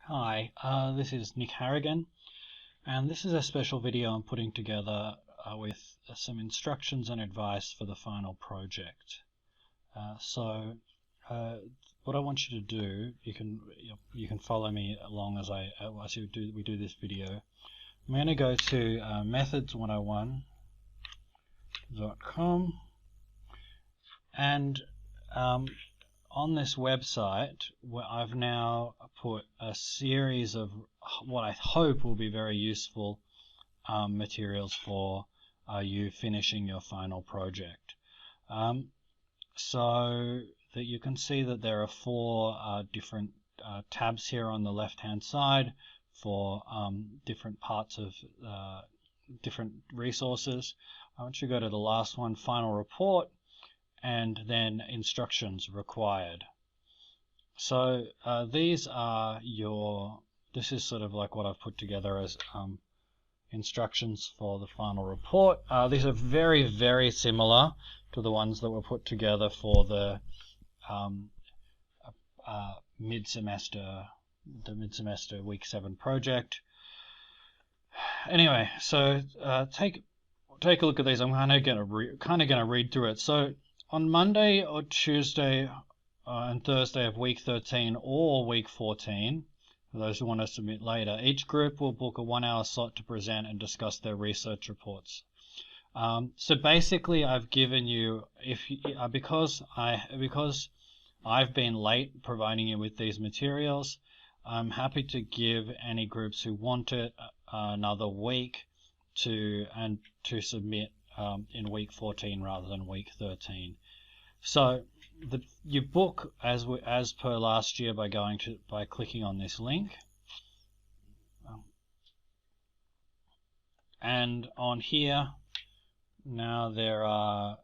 Hi, this is Nick Harrigan, and this is a special video I'm putting together with some instructions and advice for the final project. What I want you to do, you can follow me along as we do this video. I'm going to go to methods101.com, and on this website, where I've now put a series of what I hope will be very useful materials for you finishing your final project. So that you can see that there are four different tabs here on the left-hand side for different parts of different resources. I want you to go to the last one, Final Report, and then instructions required. So this is sort of like what I've put together as instructions for the final report. These are very, very similar to the ones that were put together for the mid-semester week 7 project. Anyway, so take a look at these. I'm kind of going to read through it. So on Monday or Tuesday and Thursday of week 13 or week 14, for those who want to submit later, each group will book a 1-hour slot to present and discuss their research reports. So basically, I've given you, because I've been late providing you with these materials, I'm happy to give any groups who want it another week to submit in week 14 rather than week 13. So you book as per last year by clicking on this link, and on here now there are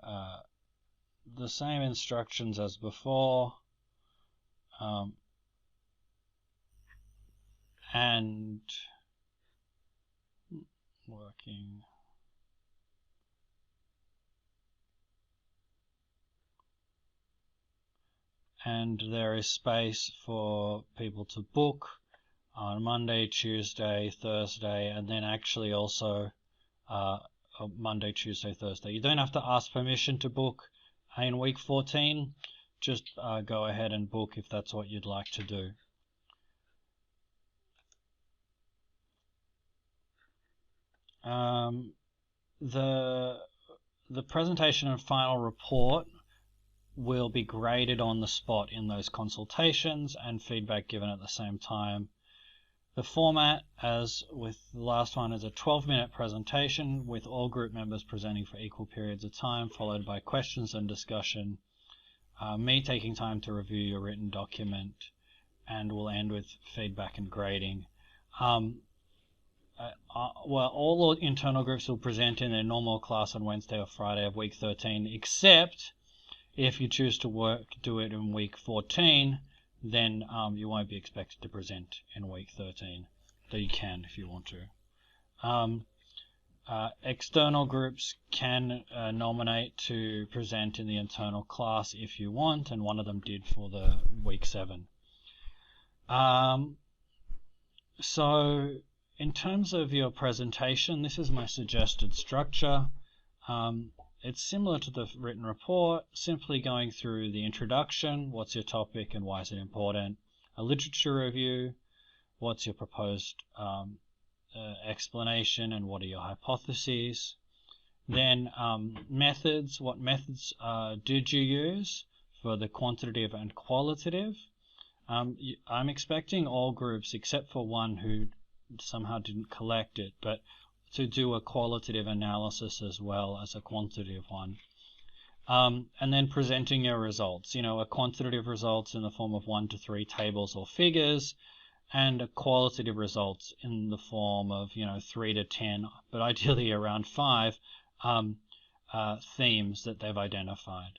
the same instructions as before, and working. And there is space for people to book on Monday, Tuesday, Thursday, and then actually also Monday, Tuesday, Thursday. You don't have to ask permission to book in week 14. Just go ahead and book if that's what you'd like to do. The presentation and final report will be graded on the spot in those consultations and feedback given at the same time. The format, as with the last one, is a 12-minute presentation with all group members presenting for equal periods of time, followed by questions and discussion, me taking time to review your written document, and we'll end with feedback and grading. All internal groups will present in their normal class on Wednesday or Friday of week 13, except if you choose to do it in week 14, then you won't be expected to present in week 13, though you can if you want to. External groups can nominate to present in the internal class if you want, and one of them did for the week 7. So in terms of your presentation, this is my suggested structure. It's similar to the written report, simply going through the introduction, what's your topic and why is it important, a literature review, what's your proposed explanation and what are your hypotheses, then methods, what methods did you use for the quantitative and qualitative. I'm expecting all groups except for one who somehow didn't collect it, but to do a qualitative analysis as well as a quantitative one. And then presenting your results, a quantitative results in the form of 1 to 3 tables or figures, and a qualitative results in the form of 3 to 10, but ideally around 5 themes that they've identified.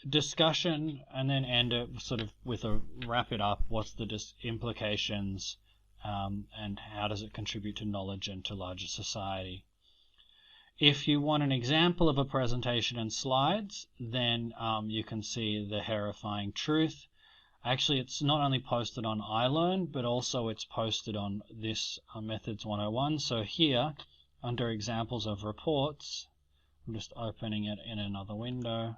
Discussion, and then end it sort of with a wrap it up, what's the implications and how does it contribute to knowledge and to larger society. If you want an example of a presentation and slides, then you can see the horrifying truth. Actually, it's not only posted on iLearn, but also it's posted on this Methods 101. So here, under examples of reports, I'm just opening it in another window.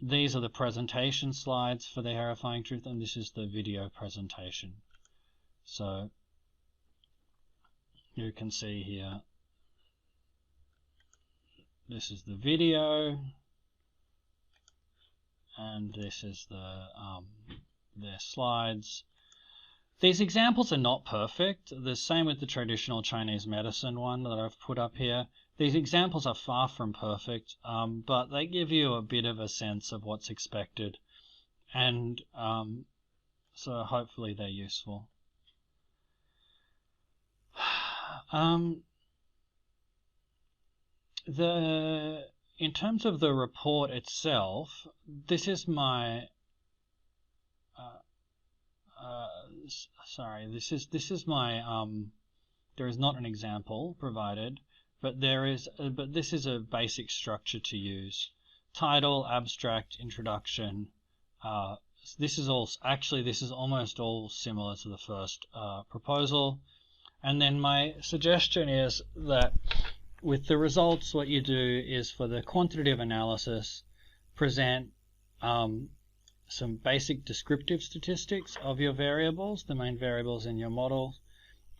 These are the presentation slides for the Verifying Truth, and this is the video presentation. So you can see here, this is the video, and this is their slides. These examples are not perfect. The same with the traditional Chinese medicine one that I've put up here. These examples are far from perfect, but they give you a bit of a sense of what's expected, and so hopefully they're useful. In terms of the report itself, this is my this is my there is not an example provided, but this is a basic structure to use. Title, abstract, introduction. This is almost all similar to the first proposal. And then my suggestion is that with the results, what you do is for the quantitative analysis, present some basic descriptive statistics of your variables, the main variables in your model,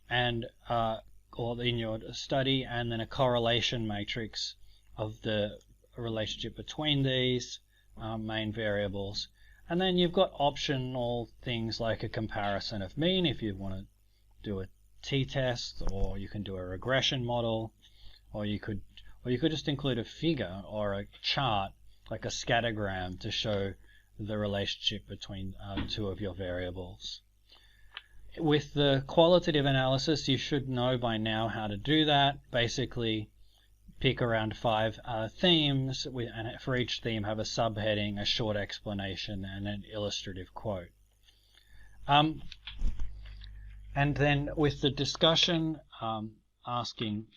and or in your study, and then a correlation matrix of the relationship between these main variables. And then you've got optional things like a comparison of mean if you want to do a t-test, or you can do a regression model, or you could just include a figure or a chart like a scattergram to show the relationship between two of your variables. With the qualitative analysis, you should know by now how to do that. Basically, pick around 5 themes, and for each theme have a subheading, a short explanation, and an illustrative quote. And then with the discussion, asking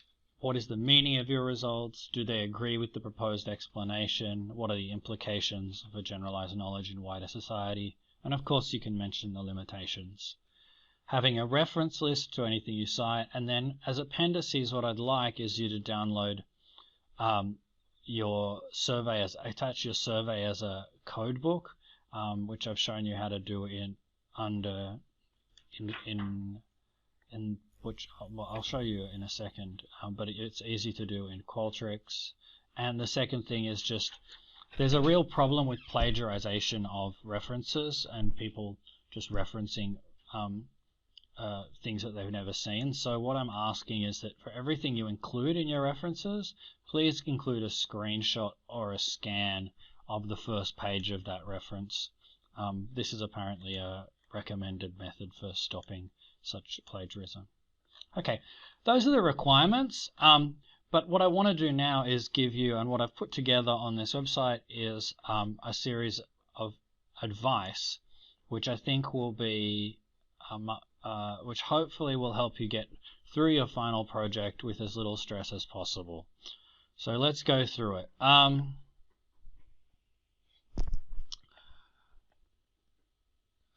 what is the meaning of your results, do they agree with the proposed explanation, what are the implications for generalized knowledge in wider society, and of course you can mention the limitations. Having a reference list to anything you cite, and then as appendices what I'd like is you to download your survey, attach your survey as a code book, which I've shown you how to do which I'll show you in a second, but it's easy to do in Qualtrics. And the second thing is just, there's a real problem with plagiarization of references and people just referencing things that they've never seen. So what I'm asking is that for everything you include in your references, please include a screenshot or a scan of the first page of that reference. This is apparently a recommended method for stopping such plagiarism. Okay, those are the requirements, but what I want to do now is give you, and what I've put together on this website is a series of advice, which I think will be, which hopefully will help you get through your final project with as little stress as possible. So let's go through it.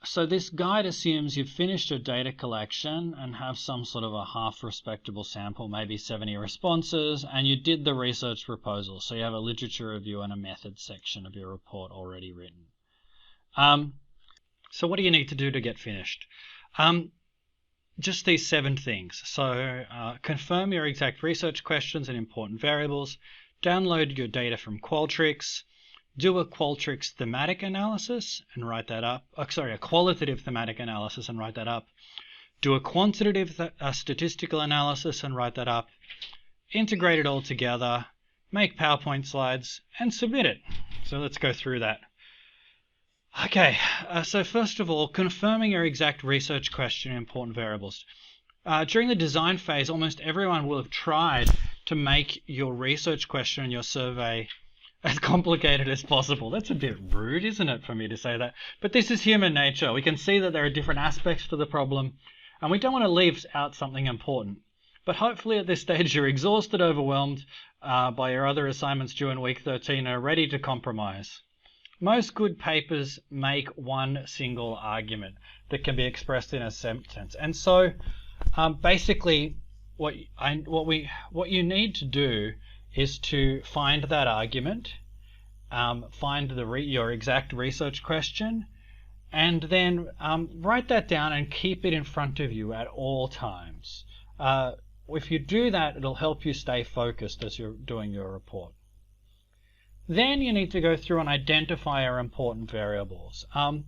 So this guide assumes you've finished your data collection and have some sort of a half respectable sample, maybe 70 responses, and you did the research proposal. So you have a literature review and a methods section of your report already written. So what do you need to do to get finished? Just these 7 things. So confirm your exact research questions and important variables, download your data from Qualtrics, do a Qualtrics thematic analysis and write that up. A qualitative thematic analysis and write that up. Do a quantitative statistical analysis and write that up. Integrate it all together, make PowerPoint slides, and submit it. So let's go through that. Okay, so first of all, confirming your exact research question and important variables. During the design phase, almost everyone will have tried to make your research question and your survey as complicated as possible. That's a bit rude, isn't it, for me to say that? But this is human nature. We can see that there are different aspects to the problem, and we don't want to leave out something important. But hopefully at this stage you're exhausted, overwhelmed by your other assignments due in week 13 and are ready to compromise. Most good papers make one single argument that can be expressed in a sentence. And so basically what you need to do is to find that argument, find your exact research question, and then write that down and keep it in front of you at all times. If you do that, it'll help you stay focused as you're doing your report. Then you need to go through and identify our important variables. At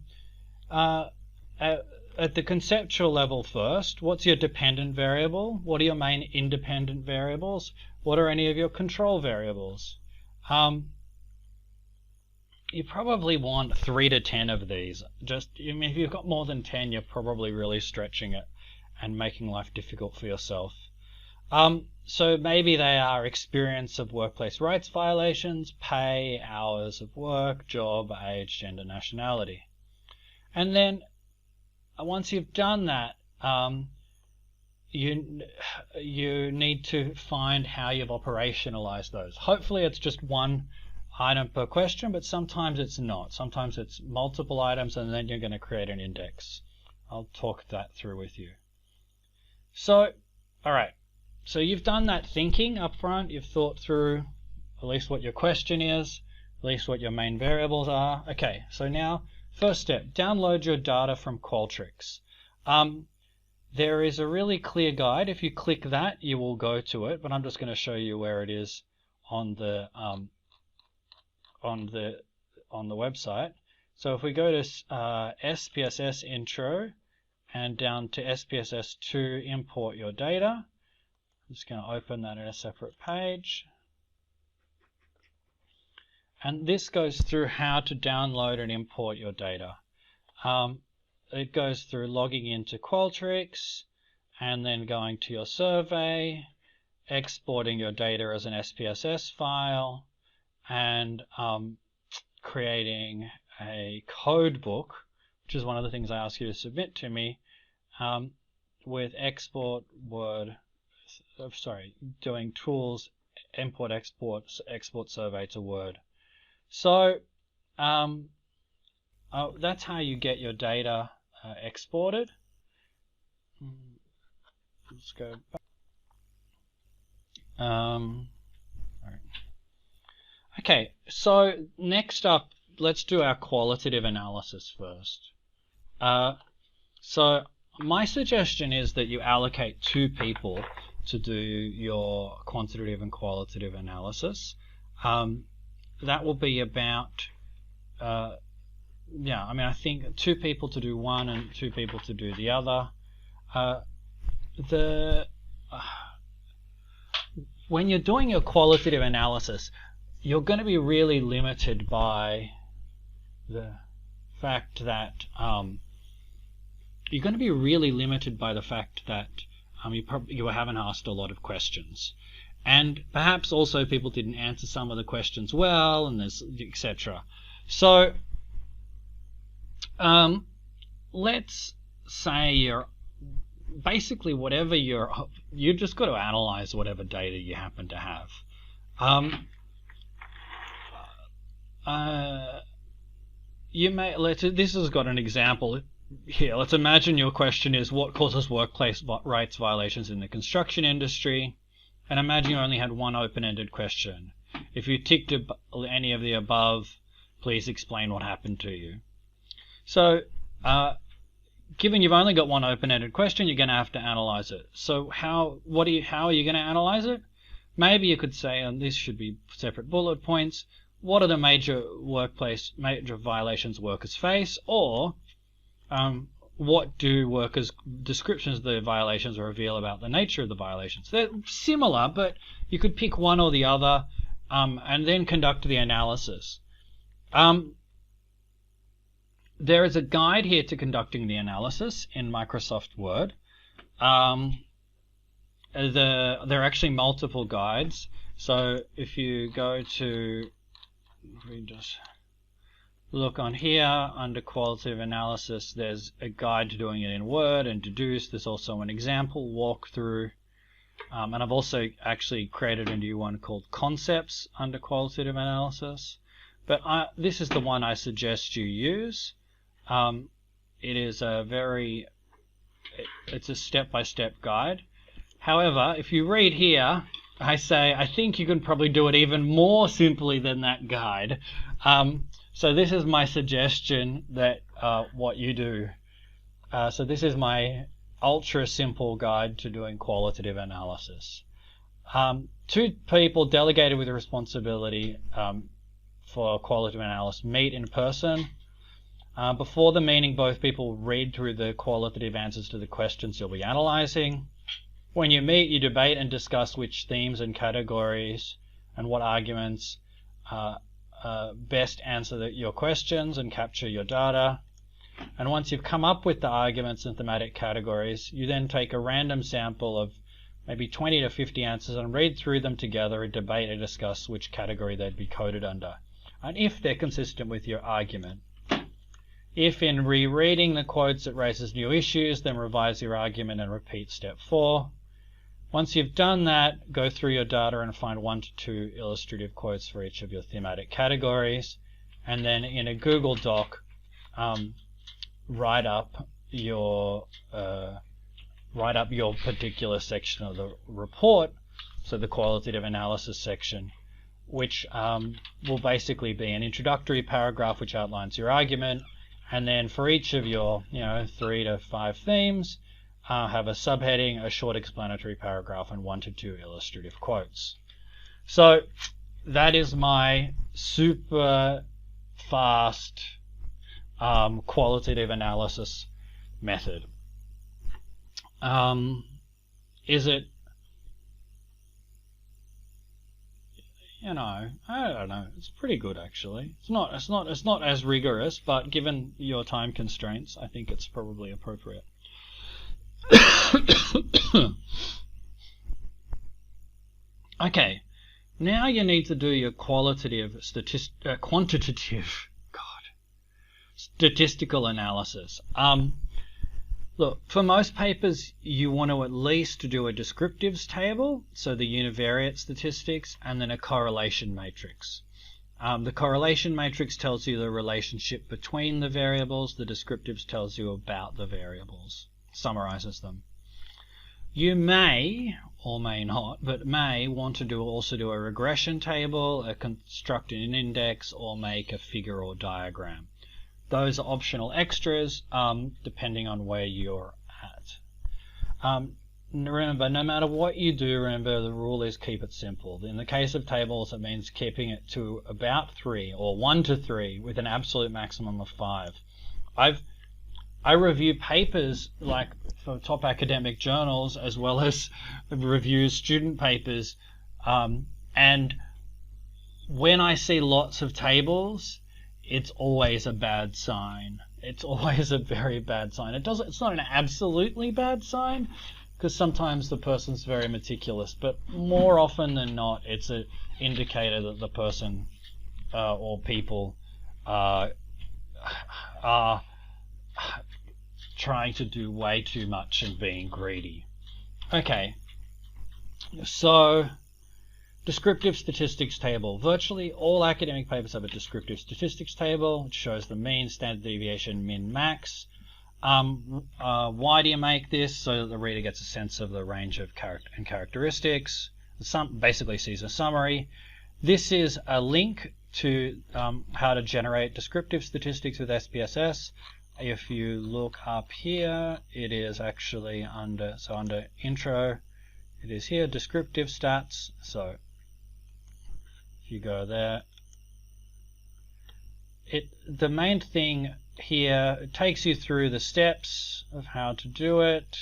the conceptual level first, what's your dependent variable? What are your main independent variables? What are any of your control variables? You probably want 3 to 10 of these. If you've got more than 10, you're probably really stretching it and making life difficult for yourself. So maybe they are experience of workplace rights violations, pay, hours of work, job, age, gender, nationality. And then once you've done that, you need to find how you've operationalized those. Hopefully it's just one item per question, but sometimes it's not. Sometimes it's multiple items, and then you're going to create an index. I'll talk that through with you. So, all right. So you've done that thinking up front. You've thought through at least what your question is, at least what your main variables are. Okay, so now, first step, download your data from Qualtrics. There is a really clear guide. If you click that, you will go to it, but I'm just going to show you where it is on the website. So if we go to SPSS intro and down to SPSS2 import your data, I'm just going to open that in a separate page. And this goes through how to download and import your data. It goes through logging into Qualtrics and then going to your survey, exporting your data as an SPSS file, and creating a code book, which is one of the things I ask you to submit to me, with doing tools, import, export survey to Word. So that's how you get your data exported. Let's go back. Okay, so next up, let's do our qualitative analysis first. So my suggestion is that you allocate 2 people to do your quantitative and qualitative analysis. That will be about, I think 2 people to do one and 2 people to do the other. When you're doing your qualitative analysis, you're going to be really limited by the fact that you haven't asked a lot of questions, and perhaps also people didn't answer some of the questions well, and there's etc. So let's say you just got to analyze whatever data you happen to have. This has got an example here. Let's imagine your question is, what causes workplace rights violations in the construction industry? And imagine you only had one open-ended question. If you ticked any of the above, please explain what happened to you. So given you've only got one open-ended question, you're going to have to analyze it. So how are you going to analyze it? Maybe you could say, and this should be separate bullet points, what are the major violations workers face, or what do descriptions of the violations reveal about the nature of the violations? They're similar, but you could pick one or the other and then conduct the analysis. There is a guide here to conducting the analysis in Microsoft Word. There are actually multiple guides. So if you go to, we just look on here under qualitative analysis, there's a guide to doing it in Word and Deduce. There's also an example walkthrough. And I've also actually created a new one called Concepts under qualitative analysis. but this is the one I suggest you use. It is it's a step-by-step guide. However, if you read here, I say I think you can probably do it even more simply than that guide. So this is my suggestion that what you do. So this is my ultra simple guide to doing qualitative analysis. 2 people delegated with a responsibility for qualitative analysis meet in person. Before the meeting, both people read through the qualitative answers to the questions you'll be analyzing. When you meet, you debate and discuss which themes and categories and what arguments best answer your questions and capture your data. And once you've come up with the arguments and thematic categories, you then take a random sample of maybe 20 to 50 answers and read through them together and debate and discuss which category they'd be coded under, and if they're consistent with your argument. If in rereading the quotes it raises new issues, then revise your argument and repeat step 4. Once you've done that, go through your data and find 1 to 2 illustrative quotes for each of your thematic categories, and then in a Google Doc, write up your particular section of the report, so the qualitative analysis section, which will basically be an introductory paragraph which outlines your argument, and then for each of your 3 to 5 themes, have a subheading, a short explanatory paragraph, and 1 to 2 illustrative quotes. So that is my super fast qualitative analysis method. Is it, I don't know. It's pretty good actually. It's not as rigorous, but given your time constraints, I think it's probably appropriate. Okay, now you need to do your quantitative statistical analysis. Look, for most papers, you want to at least do a descriptives table, so the univariate statistics, and then a correlation matrix. The correlation matrix tells you the relationship between the variables. The descriptives tells you about the variables, summarizes them. You may, or may not, but may want to also do a regression table, construct an index, or make a figure or diagram. Those are optional extras, depending on where you're at. Remember, no matter what you do, remember the rule is keep it simple. In the case of tables, it means keeping it to about 3, or 1 to 3, with an absolute maximum of 5. I review papers like for top academic journals, as well as review student papers, and when I see lots of tables, it's always a bad sign. It's always a very bad sign. It's not an absolutely bad sign, because sometimes the person's very meticulous, but more often than not, it's an indicator that the person or people are trying to do way too much and being greedy. Okay, so descriptive statistics table. Virtually all academic papers have a descriptive statistics table, which shows the mean, standard deviation, min, max. Why do you make this? So that the reader gets a sense of the range of characteristics. Basically sees a summary. This is a link to how to generate descriptive statistics with SPSS. If you look up here, it is actually under intro, it is here, descriptive stats. So if you go there, the main thing here, it takes you through the steps of how to do it,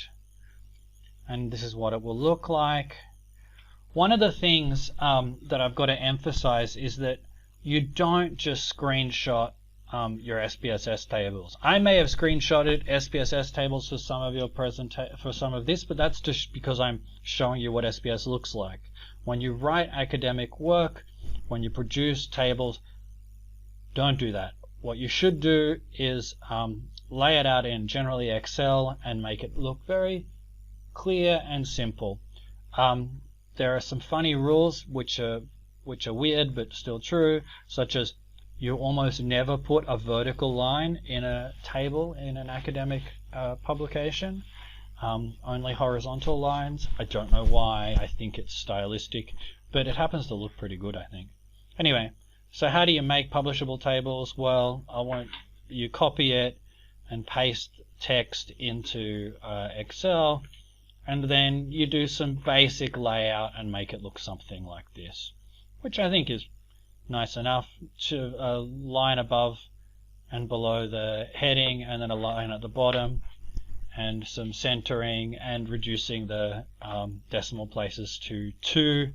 and this is what it will look like. One of the things that I've got to emphasize is that you don't just screenshot your SPSS tables. I may have screenshotted SPSS tables for some of for some of this, but that's just because I'm showing you what SPS looks like. When you write academic work, when you produce tables, don't do that. What you should do is lay it out in generally Excel and make it look very clear and simple. There are some funny rules which are weird but still true, such as you almost never put a vertical line in a table in an academic publication, only horizontal lines. I don't know why. I think it's stylistic, but it happens to look pretty good, I think. Anyway, so how do you make publishable tables? Well, you copy it and paste text into Excel, and then you do some basic layout and make it look something like this, which I think is nice enough. To a line above and below the heading, and then a line at the bottom, and some centering and reducing the decimal places to 2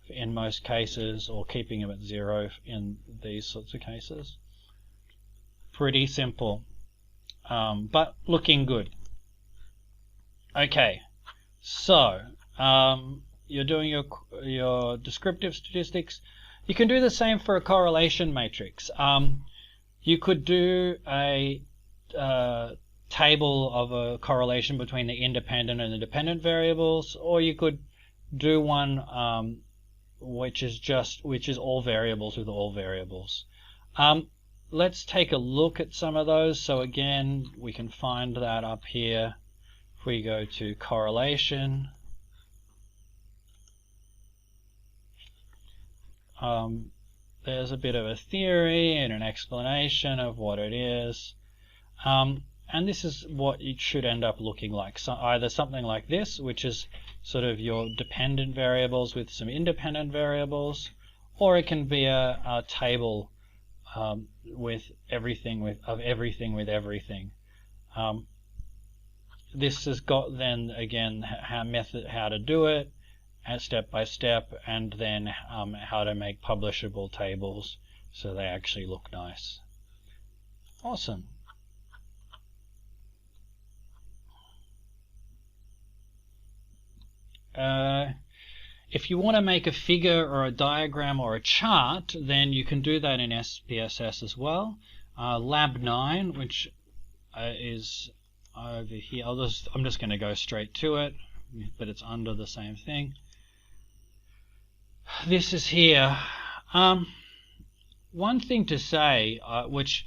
in most cases, or keeping them at 0 in these sorts of cases. Pretty simple, but looking good. Okay, so you're doing your descriptive statistics. You can do the same for a correlation matrix. You could do a table of a correlation between the independent and the dependent variables, or you could do one which is all variables with all variables. Let's take a look at some of those. So again, we can find that up here. If we go to correlation, there's a bit of a theory and an explanation of what it is. And this is what it should end up looking like. So either something like this, which is sort of your dependent variables with some independent variables, or it can be a table with everything with everything. This has got then again how to do it, step by step, and then how to make publishable tables so they actually look nice. Awesome. If you want to make a figure or a diagram or a chart, then you can do that in SPSS as well. Lab 9, which is over here. I'm just going to go straight to it, but it's under the same thing. This is here. One thing to say, which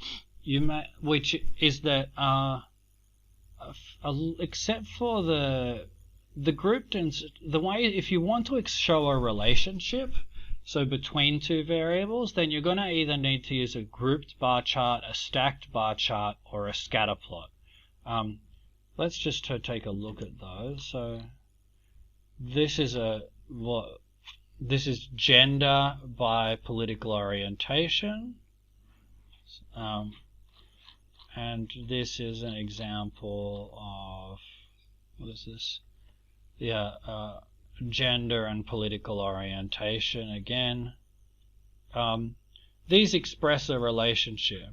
is that except for the grouped and the way, if you want to show a relationship, so between two variables, then you're going to either need to use a grouped bar chart, a stacked bar chart, or a scatter plot. Let's just take a look at those. So this is this is gender by political orientation, and this is an example of, what is this? Yeah, gender and political orientation again. These express a relationship.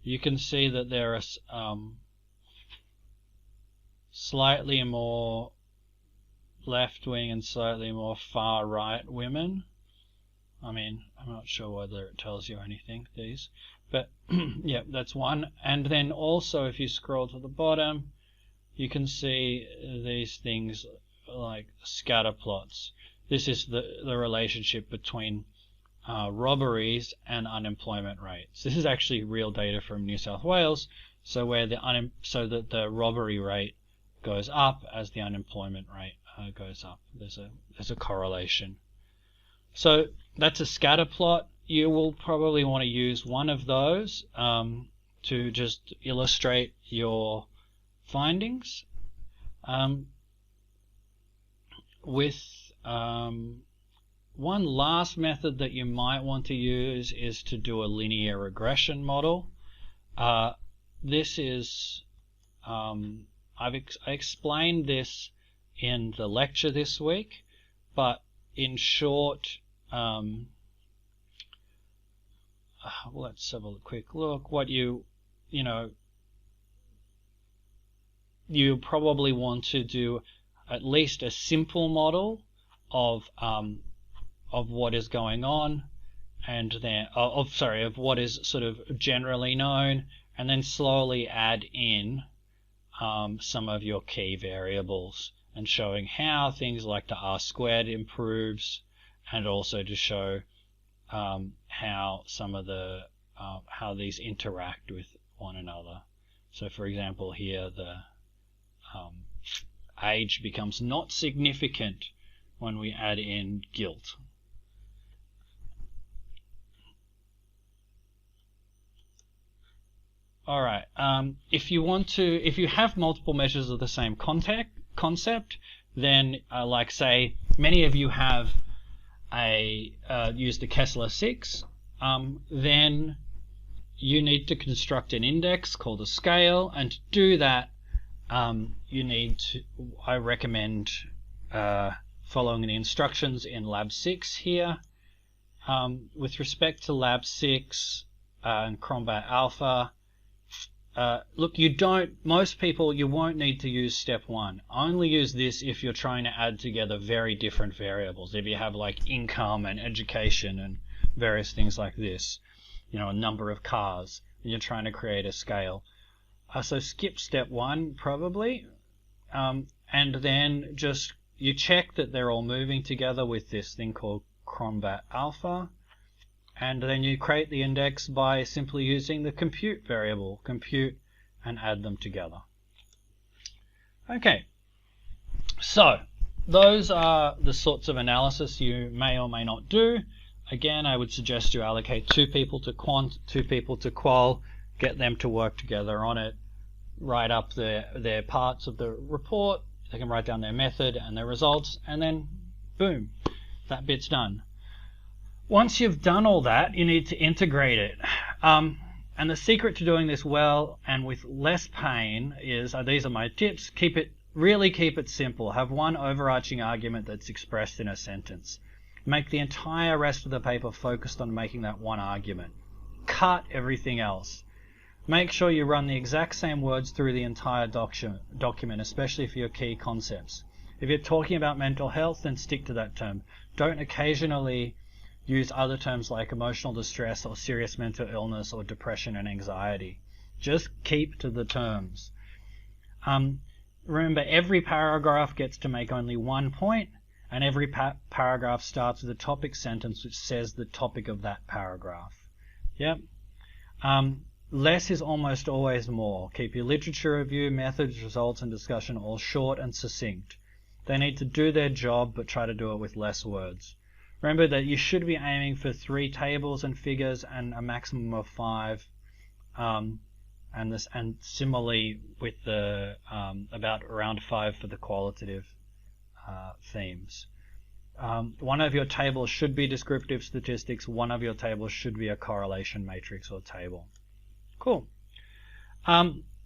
You can see that there are slightly more left-wing and slightly more far-right women. I mean, I'm not sure whether it tells you anything, these. But, yeah, that's one. And then also, if you scroll to the bottom, you can see these things like scatter plots. This is the relationship between robberies and unemployment rates. This is actually real data from New South Wales, so where so that the robbery rate goes up as the unemployment rate goes up. There's a correlation. So that's a scatter plot. You will probably want to use one of those to just illustrate your findings. With one last method that you might want to use is to do a linear regression model. This is I explained this in the lecture this week, but in short, let's have a quick look. What you probably want to do at least a simple model of what is going on, and then of what is sort of generally known, and then slowly add in some of your key variables, and showing how things like the R² improves, and also to show how some of the how these interact with one another. So for example here, the age becomes not significant when we add in guilt. Alright, if you have multiple measures of the same concept, then like say many of you have used the Kessler 6, then you need to construct an index called a scale, and to do that I recommend following the instructions in Lab 6 here. With respect to Lab 6 and Combat Alpha, look, most people, you won't need to use step 1. Only use this if you're trying to add together very different variables. If you have like income and education and various things like this, a number of cars, and you're trying to create a scale. So skip step 1 probably, and then just you check that they're all moving together with this thing called Combat Alpha. And then you create the index by simply using the compute variable, compute, and add them together. Okay, so those are the sorts of analysis you may or may not do. Again, I would suggest you allocate 2 people to quant, 2 people to qual, get them to work together on it, write up their parts of the report, they can write down their method and their results, and then boom, that bit's done. Once you've done all that, you need to integrate it. And the secret to doing this well and with less pain is, these are my tips, really keep it simple. Have one overarching argument that's expressed in a sentence. Make the entire rest of the paper focused on making that one argument. Cut everything else. Make sure you run the exact same words through the entire document, especially for your key concepts. If you're talking about mental health, then stick to that term. Don't occasionally use other terms like emotional distress or serious mental illness or depression and anxiety. Just keep to the terms. Remember, every paragraph gets to make only one point, and every paragraph starts with a topic sentence which says the topic of that paragraph. Yep. Less is almost always more. Keep your literature review, methods, results, and discussion all short and succinct. They need to do their job, but try to do it with less words. Remember that you should be aiming for 3 tables and figures and a maximum of 5, and similarly with the about around 5 for the qualitative themes. One of your tables should be descriptive statistics. One of your tables should be a correlation matrix or table. Cool.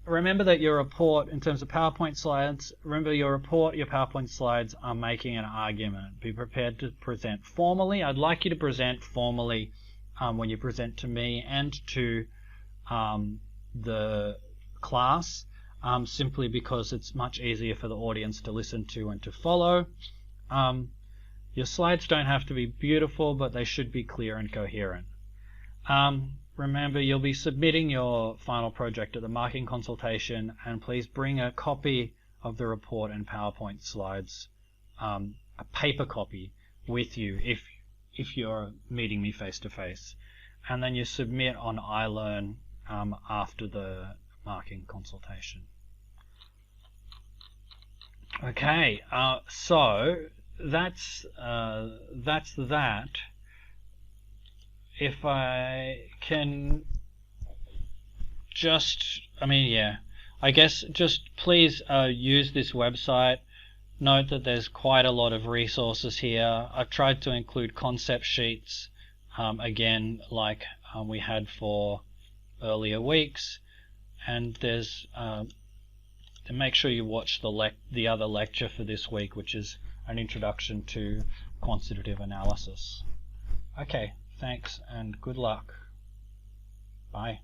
Remember that your report, in terms of PowerPoint slides, remember your PowerPoint slides are making an argument. Be prepared to present formally. I'd like you to present formally when you present to me and to the class, simply because it's much easier for the audience to listen to and to follow. Your slides don't have to be beautiful, but they should be clear and coherent. Remember, you'll be submitting your final project at the marking consultation, and please bring a copy of the report and PowerPoint slides, a paper copy, with you if you're meeting me face to face. And then you submit on iLearn after the marking consultation. Okay, so that's that. If I can just, I guess just please use this website. Note that there's quite a lot of resources here. I've tried to include concept sheets, again, like we had for earlier weeks. And there's, make sure you watch the other lecture for this week, which is an introduction to quantitative analysis. Okay. Thanks and good luck. Bye.